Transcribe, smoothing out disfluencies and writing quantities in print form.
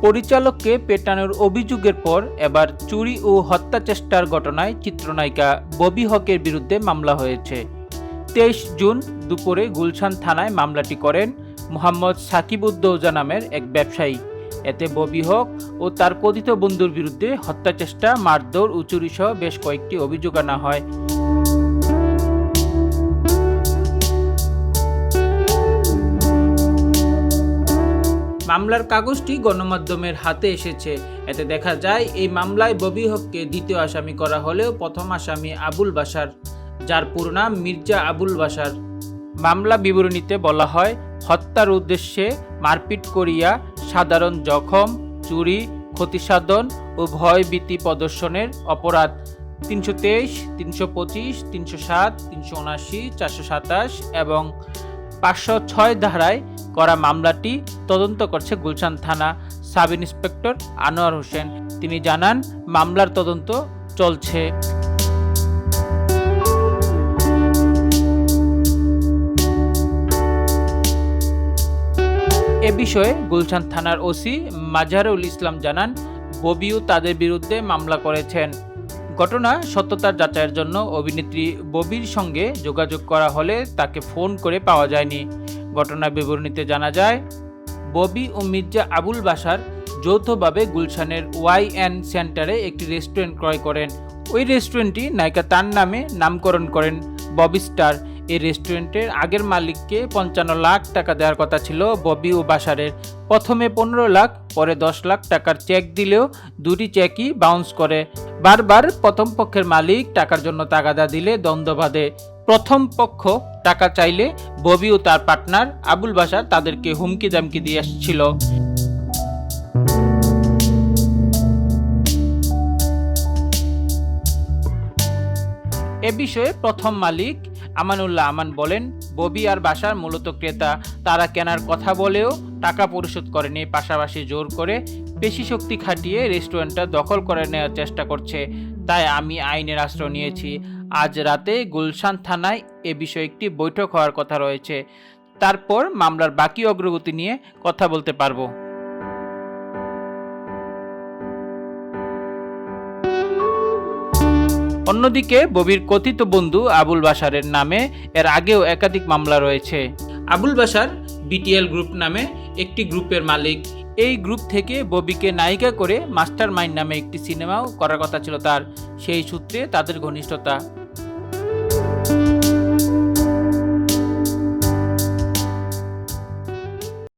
পরিচালককে পেটানোর অভিযোগের পর এবার চুরি ও হত্যা চেষ্টার ঘটনায় চিত্রনায়িকা ববি হকের বিরুদ্ধে মামলা হয়েছে। 23 জুন দুপুরে গুলশান থানায় মামলাটি করেন মোহাম্মদ সাকিব-উদ-দৌজা নামের এক ব্যবসায়ী। এতে ববি হক ও তার কথিত বন্ধুর বিরুদ্ধে হত্যা চেষ্টা, মারধর ও চুরি সহ বেশ কয়েকটি অভিযোগ আনা হয়। মামলার কাগজটি গণমাধ্যমের হাতে এসেছে। এতে দেখা যায় এই মামলায় ববি হককে দ্বিতীয় আসামি করা হলেও প্রথম আসামি আবুল বাশার, যার পুরো নাম মির্জা আবুল বাশার। মামলা বিবরণীতে বলা হয়, হত্যার উদ্দেশ্যে মারপিট করিয়া সাধারণ জখম, চুরি, ক্ষতিসাধন ও ভয়ভীতি প্রদর্শনের অপরাধ 323, 325, 307, 379, 427 এবং 506 ধারায় করা মামলাটি তদন্ত করছে গুলশান থানা সাব ইন্সপেক্টর আনোয়ার হোসেন। তিনি জানান, মামলার তদন্ত চলছে। এ বিষয়ে গুলশান থানার ওসি মাজহারুল ইসলাম জানান, ববিও তাদের বিরুদ্ধে মামলা করেছেন। ঘটনা সত্যতার যাচাইয়ের জন্য অভিনেত্রী ববির সঙ্গে যোগাযোগ করা হলে তাকে ফোন করে পাওয়া যায়নি। ঘটনার বিবরণীতে জানা যায়, ববি ও মির্জা আবুল বাশার যৌথভাবে গুলশানের ওয়াই-এন সেন্টারে একটি রেস্টুরেন্ট ক্রয় করেন। ওই রেস্টুরেন্টটি নায়িকা তার নামে নামকরণ করেন ববি স্টার। এই রেস্টুরেন্টের আগের মালিককে 55 লাখ টাকা দেওয়ার কথা ছিল ববি ও বাশারের। প্রথমে 15 লাখ, পরে 10 লাখ টাকার চেক দিলেও দুটি চেকই বাউন্স করে। বারবার প্রথম পক্ষের মালিক টাকার জন্য তাগাদা দিলে দ্বন্দ্ব বাধে। প্রথম পক্ষ টাকা চাইলে ববি ও তার পার্টনার আবুল বাশার তাদেরকে হুমকি দামকি দিয়ে আসছিল। এ বিষয়ে প্রথম মালিক আমানুল্লাহ আমান বলেন, ববি আর বাশার মূলত ক্রেতা। তারা কেনার কথা বলেও টাকা পরিশোধ করেনি, পাশাপাশি জোর করে পেশি শক্তি খাটিয়ে রেস্টুরেন্টটা দখল করে নেওয়ার চেষ্টা করছে। তাই আমি আইনের আশ্রয় নিয়েছি। আজ রাতে গুলশান থানায় এ বিষয়ে একটি বৈঠক হওয়ার কথা রয়েছে। তারপর মামলার বাকি অগ্রগতি নিয়ে কথা বলতে পারবো। অন্যদিকে ববির কথিত বন্ধু আবুল বাশারের নামে এর আগেও একাধিক মামলা রয়েছে। আবুল বাশার বিটিএল গ্রুপ নামে একটি গ্রুপের মালিক। এই গ্রুপ থেকে ববিকে নায়িকা করে মাস্টার মাইন্ড নামে একটি সিনেমাও করার কথা ছিল তার। সেই সূত্রে তাদের ঘনিষ্ঠতা।